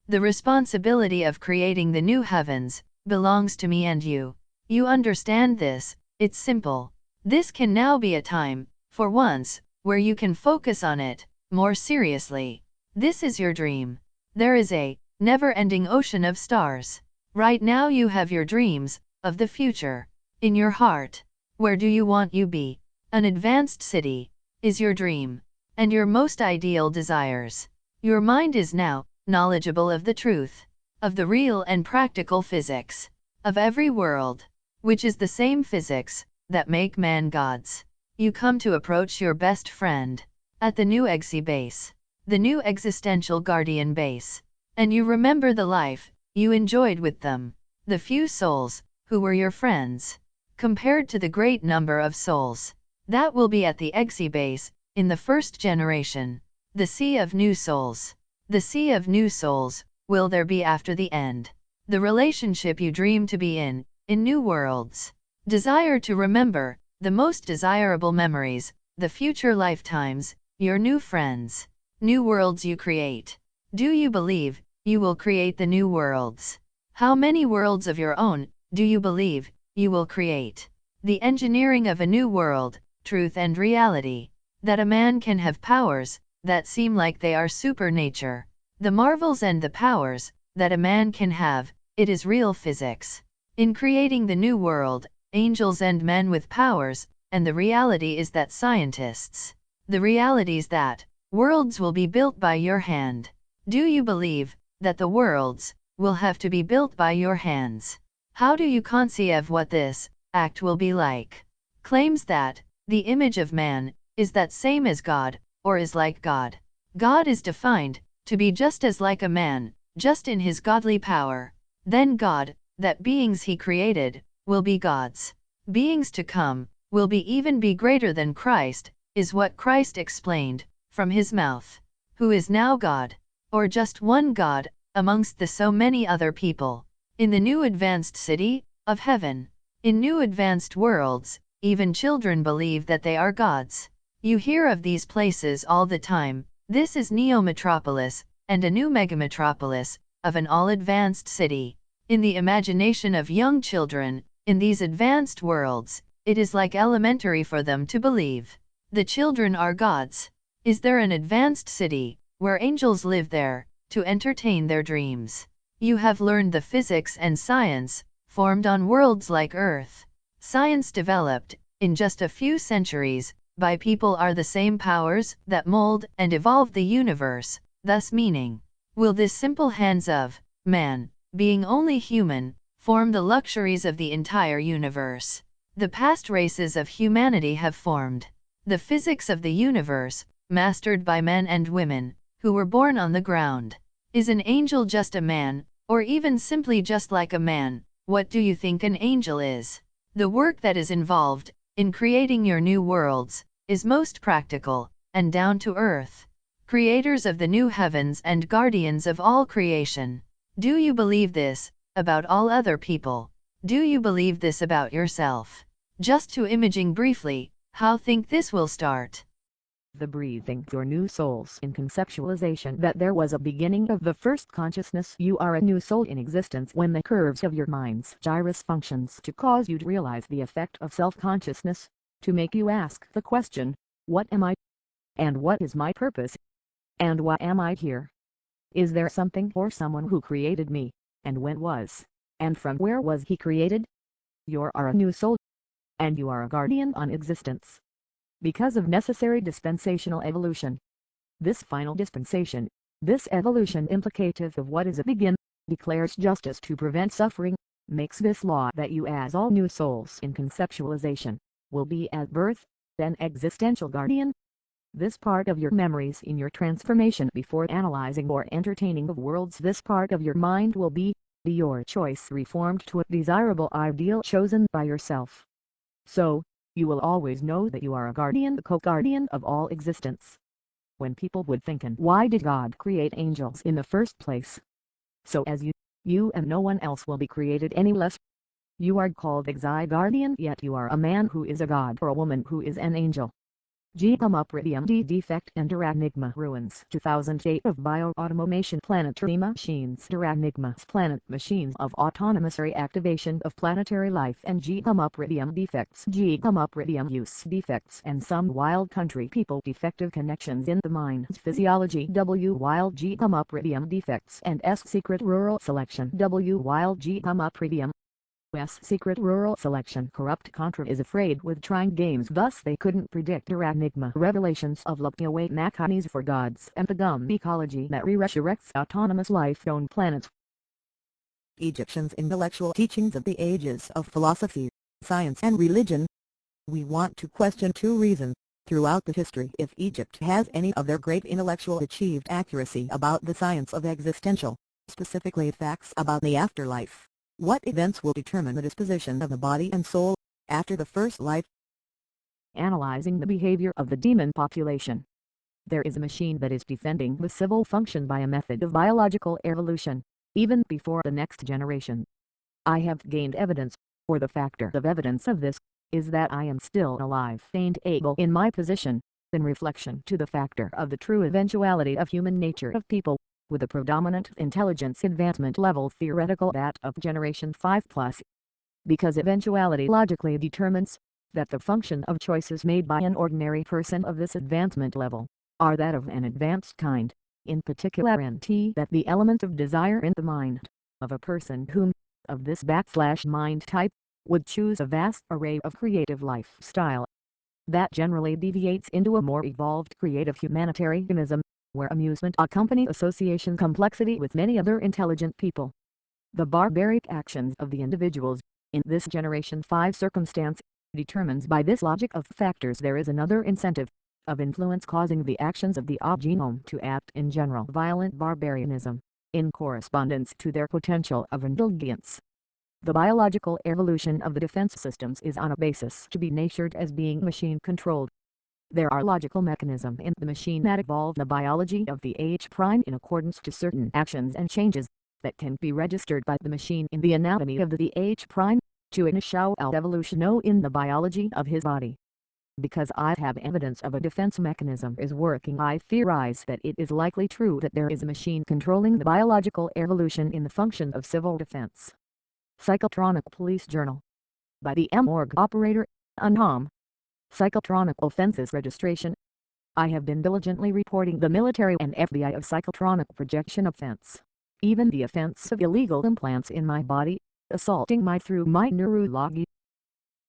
The responsibility of creating the new heavens belongs to me and you. You understand this? It's simple. This can now be a time, for once, where you can focus on it more seriously. This is your dream. There is a never-ending ocean of stars. Right now you have your dreams of the future in your heart. Where do you want you be? An advanced city is your dream and your most ideal desires. Your mind is now knowledgeable of the truth, of the real and practical physics of every world, which is the same physics that make man gods. You come to approach your best friend at the new EXI base, the new existential guardian base, and you remember the life you enjoyed with them, the few souls who were your friends, compared to the great number of souls that will be at the EXI base in the first generation, the sea of new souls. The sea of new souls will there be after the end. The relationship you dream to be in new worlds. Desire to remember the most desirable memories, the future lifetimes, your new friends, new worlds you create. Do you believe you will create the new worlds? How many worlds of your own do you believe you will create? The engineering of a new world, truth and reality, that a man can have powers that seem like they are supernature. The marvels and the powers that a man can have, it is real physics. In creating the new world, angels and men with powers, and the reality is that scientists. The realities that worlds will be built by your hand. Do you believe that the worlds will have to be built by your hands? How do you conceive what this act will be like? Claims that the image of man is that same as God, or is like God. God is defined to be just as like a man, just in his godly power. Then God, that beings he created, will be gods. Beings to come, will be even be greater than Christ, is what Christ explained, from his mouth. Who is now God, or just one God, amongst the so many other people. In the new advanced city, of heaven. In new advanced worlds, even children believe that they are gods. You hear of these places all the time. This is Neo-Metropolis, and a new megametropolis, of an all-advanced city. In the imagination of young children, in these advanced worlds, it is like elementary for them to believe. The children are gods. Is there an advanced city, where angels live there, to entertain their dreams? You have learned the physics and science, formed on worlds like Earth. Science developed, in just a few centuries, by people are the same powers that mold and evolve the universe, thus meaning, will this simple hands of man, being only human, form the luxuries of the entire universe? The past races of humanity have formed the physics of the universe, mastered by men and women, who were born on the ground. Is an angel just a man, or even simply just like a man? What do you think an angel is? The work that is involved in creating your new worlds is most practical and down to earth. Creators of the new heavens and guardians of all creation. Do you believe this about all other people? Do you believe this about yourself? Just to imaging briefly, how think this will start? The breathing your new souls in conceptualization that there was a beginning of the first consciousness. You are a new soul in existence when the curves of your mind's gyrus functions to cause you to realize the effect of self-consciousness, to make you ask the question, what am I? And what is my purpose? And why am I here? Is there something or someone who created me? And when was? And from where was he created? You are a new soul. And you are a guardian on existence. Because of necessary dispensational evolution. This final dispensation, this evolution implicative of what is a begin, declares justice to prevent suffering, makes this law that you as all new souls in conceptualization, will be at birth, an existential guardian. This part of your memories in your transformation before analyzing or entertaining of worlds, this part of your mind will be your choice reformed to a desirable ideal chosen by yourself. So, you will always know that you are a guardian, the co-guardian of all existence. When people would think, and why did God create angels in the first place? So as you and no one else will be created any less. You are called Exi guardian, yet you are a man who is a god or a woman who is an angel. Geomopridium defect and Enigma ruins 2008 of Bio-Automation Planetary Machines Enigma's planet machines of autonomous reactivation of planetary life and Geomopridium defects Geomopridium use defects and some wild country people defective connections in the mind's physiology wild Geomopridium defects and secret rural selection wild Geomopridium secret rural selection corrupt Contra is afraid with trying games thus they couldn't predict Enigma revelations of Lupaway Macanis for gods and the gum ecology that resurrects autonomous life on planets. Egyptians' intellectual teachings of the ages of philosophy, science and religion. We want to question two reasons. Throughout the history if Egypt has any of their great intellectual achieved accuracy about the science of existential, specifically facts about the afterlife. What events will determine the disposition of the body and soul after the first life? Analyzing the behavior of the demon population. There is a machine that is defending the civil function by a method of biological evolution, even before the next generation. I have gained evidence, or the factor of evidence of this, is that I am still alive and able in my position, in reflection to the factor of the true eventuality of human nature of people, with a predominant intelligence advancement level theoretical that of generation 5+. Because eventuality logically determines that the function of choices made by an ordinary person of this advancement level are that of an advanced kind, in particular that the element of desire in the mind of a person whom, of this /mind type, would choose a vast array of creative lifestyle. That generally deviates into a more evolved creative humanitarianism, where amusement accompanies association complexity with many other intelligent people. The barbaric actions of the individuals, in this generation 5 circumstance, determines by this logic of factors there is another incentive, of influence causing the actions of the genome to act in general violent barbarianism, in correspondence to their potential of indulgence. The biological evolution of the defense systems is on a basis to be natured as being machine-controlled. There are logical mechanisms in the machine that evolve the biology of the H' in accordance to certain actions and changes that can be registered by the machine in the anatomy of the H' to initial evolution in the biology of his body. Because I have evidence of a defense mechanism is working, I theorize that it is likely true that there is a machine controlling the biological evolution in the function of civil defense. Psychotronic Police Journal. By the M-Org operator, UNHOM. Psychotronic Offenses Registration. I have been diligently reporting the military and FBI of psychotronic projection offense. Even the offense of illegal implants in my body, assaulting my through my neurology.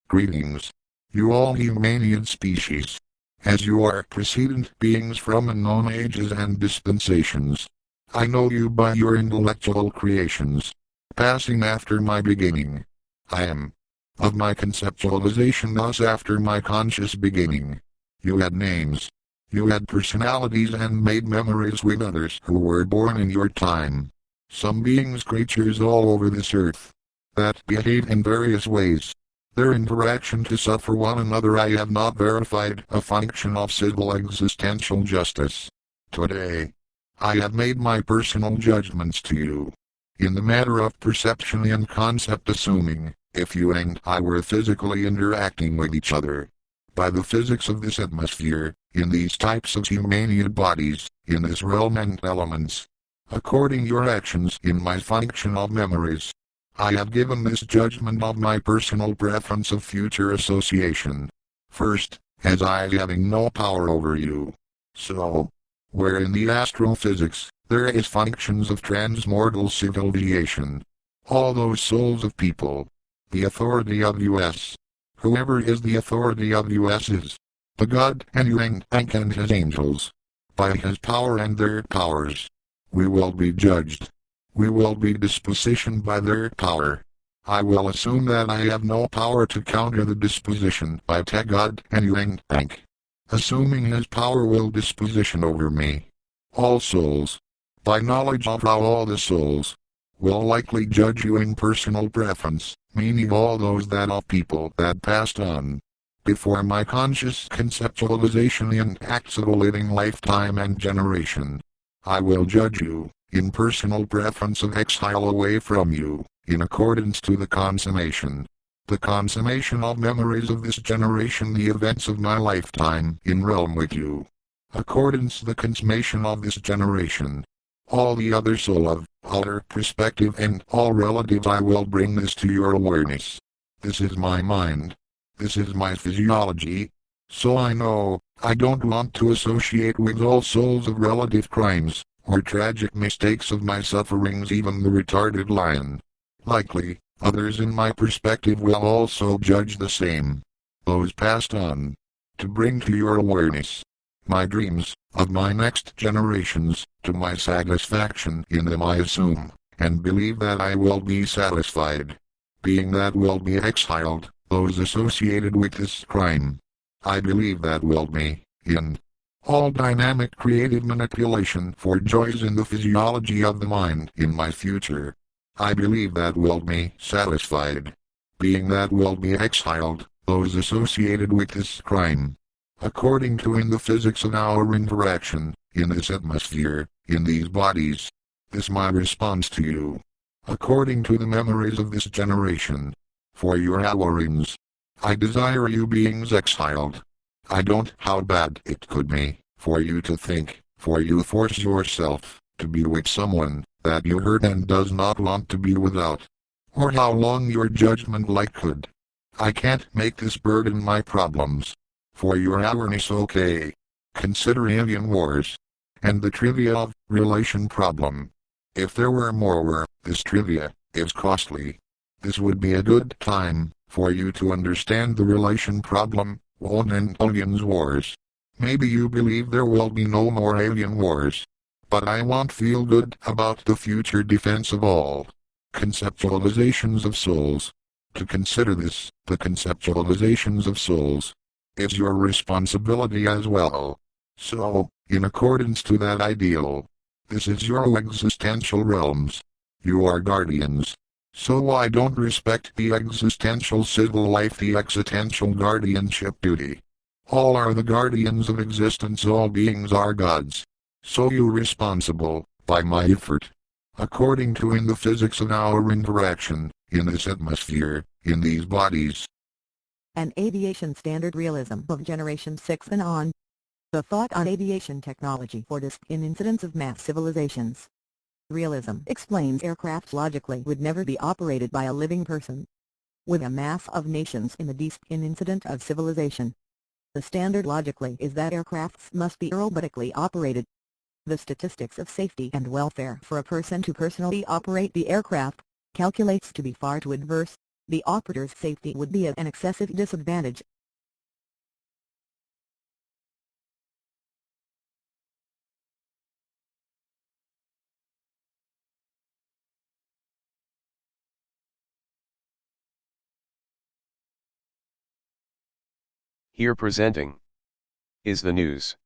Greetings, you all humanian species. As you are precedent beings from unknown ages and dispensations. I know you by your intellectual creations. Passing after my beginning. I am. Of my conceptualization thus after my conscious beginning. You had names. You had personalities and made memories with others who were born in your time. Some beings creatures all over this earth. That behave in various ways. Their interaction to suffer one another I have not verified a function of civil existential justice. Today, I have made my personal judgments to you. In the matter of perception and concept assuming, if you and I were physically interacting with each other. By the physics of this atmosphere, in these types of humanoid bodies, in this realm and elements. According your actions in my function of memories. I have given this judgment of my personal preference of future association. First, as I having no power over you. So, where in the astrophysics, there is functions of transmortal civilization. All those souls of people. The authority of us. Whoever is the authority of us is. The God and Yang and his angels. By his power and their powers. We will be judged. We will be dispositioned by their power. I will assume that I have no power to counter the disposition by God and Yang. Assuming his power will disposition over me. All souls. By knowledge of how all the souls will likely judge you in personal preference, meaning all those that of people that passed on. Before my conscious conceptualization in acts of a living lifetime and generation. I will judge you, in personal preference of exile away from you, in accordance to the consummation the consummation of memories of this generation, the events of my lifetime in realm with you. Accordance the consummation of this generation. All the other soul of, other perspective and all relatives, I will bring this to your awareness. This is my mind. This is my physiology. So I know, I don't want to associate with all souls of relative crimes, or tragic mistakes of my sufferings, even the retarded lion. Likely, others in my perspective will also judge the same. Those passed on. To bring to your awareness my dreams of my next generations, to my satisfaction in them I assume, and believe that I will be satisfied. Being that will be exiled, those associated with this crime. I believe that will be, in all dynamic creative manipulation for joys in the physiology of the mind in my future. I believe that will be satisfied. Being that will be exiled, those associated with this crime. According to in the physics of our interaction, in this atmosphere, in these bodies. This my response to you. According to the memories of this generation. For your hourings. I desire you beings exiled. I don't how bad it could be, for you to think, for you force yourself, to be with someone, that you hurt and does not want to be without. Or how long your judgment like could. I can't make this burden my problems. For your awareness okay. Consider alien wars. And the trivia of relation problem. If there were more, this trivia is costly. This would be a good time for you to understand the relation problem, won't end aliens wars. Maybe you believe there will be no more alien wars. But I won't feel good about the future defense of all conceptualizations of souls. To consider this, the conceptualizations of souls, is your responsibility as well. So, in accordance to that ideal, this is your existential realms. You are guardians. So why don't respect the existential civil life, the existential guardianship duty? All are the guardians of existence, all beings are gods. So you responsible, by my effort. According to in the physics of our interaction, in this atmosphere, in these bodies. An aviation standard realism of Generation 6 and on. The thought on aviation technology for disk in incidents of mass civilizations. Realism explains aircraft logically would never be operated by a living person. With a mass of nations in the disk in incident of civilization. The standard logically is that aircrafts must be robotically operated. The statistics of safety and welfare for a person to personally operate the aircraft calculates to be far too adverse. The operator's safety would be at an excessive disadvantage. Here presenting is the news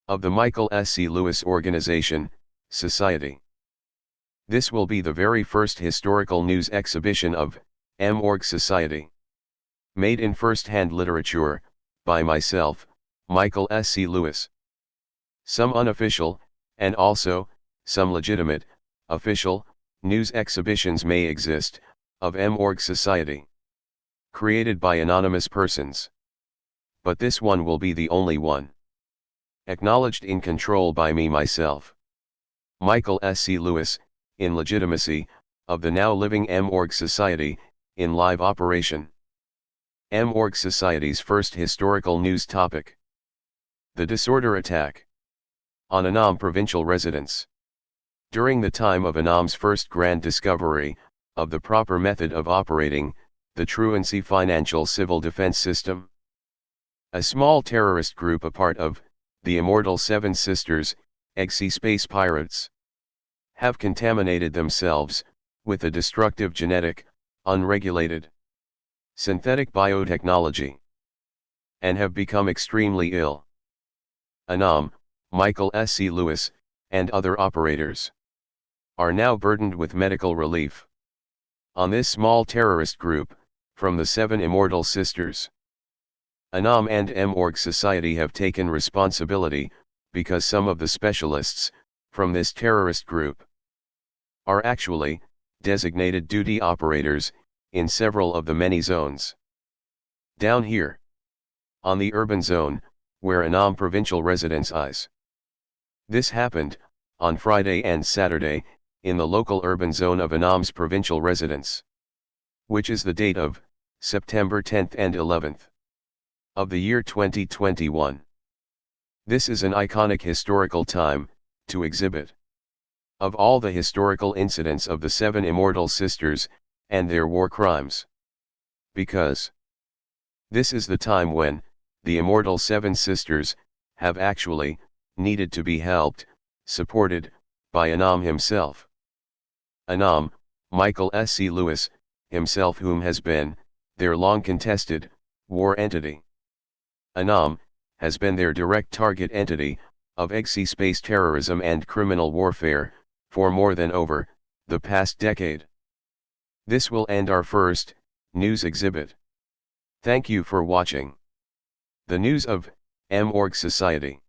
of the Michael S. C. Lewis Organization, Society. This will be the very first historical news exhibition of M.Org Society. Made in first-hand literature, by myself, Michael S. C. Lewis. Some unofficial, and also, some legitimate, official, news exhibitions may exist, of M.Org Society. Created by anonymous persons. But this one will be the only one. Acknowledged in control by me myself. Michael S. C. Lewis, in legitimacy, of the now living M.Org Society, in live operation. M.Org Society's first historical news topic. The disorder attack. On Annam provincial residents. During the time of Annam's first grand discovery, of the proper method of operating, the truancy financial civil defense system. A small terrorist group, a part of the Immortal Seven Sisters, Eggsy Space Pirates, have contaminated themselves with a destructive genetic, unregulated, synthetic biotechnology, and have become extremely ill. Annam, Michael S. C. Lewis, and other operators are now burdened with medical relief on this small terrorist group, from the Seven Immortal Sisters. Annam and M.Org Society have taken responsibility, because some of the specialists, from this terrorist group, are actually, designated duty operators, in several of the many zones. Down here, on the urban zone, where Annam provincial residence is. This happened, on Friday and Saturday, in the local urban zone of Annam's provincial residence. Which is the date of, September 10th and 11th. Of the year 2021. This is an iconic historical time, to exhibit. Of all the historical incidents of the 7 immortal sisters, and their war crimes. Because this is the time when, the immortal 7 sisters, have actually, needed to be helped, supported, by Annam himself. Annam, Michael S.C. Lewis, himself whom has been, their long contested, war entity. Annam, has been their direct target entity, of space terrorism and criminal warfare, for more than over, the past decade. This will end our first, news exhibit. Thank you for watching. The news of, M.Org Society.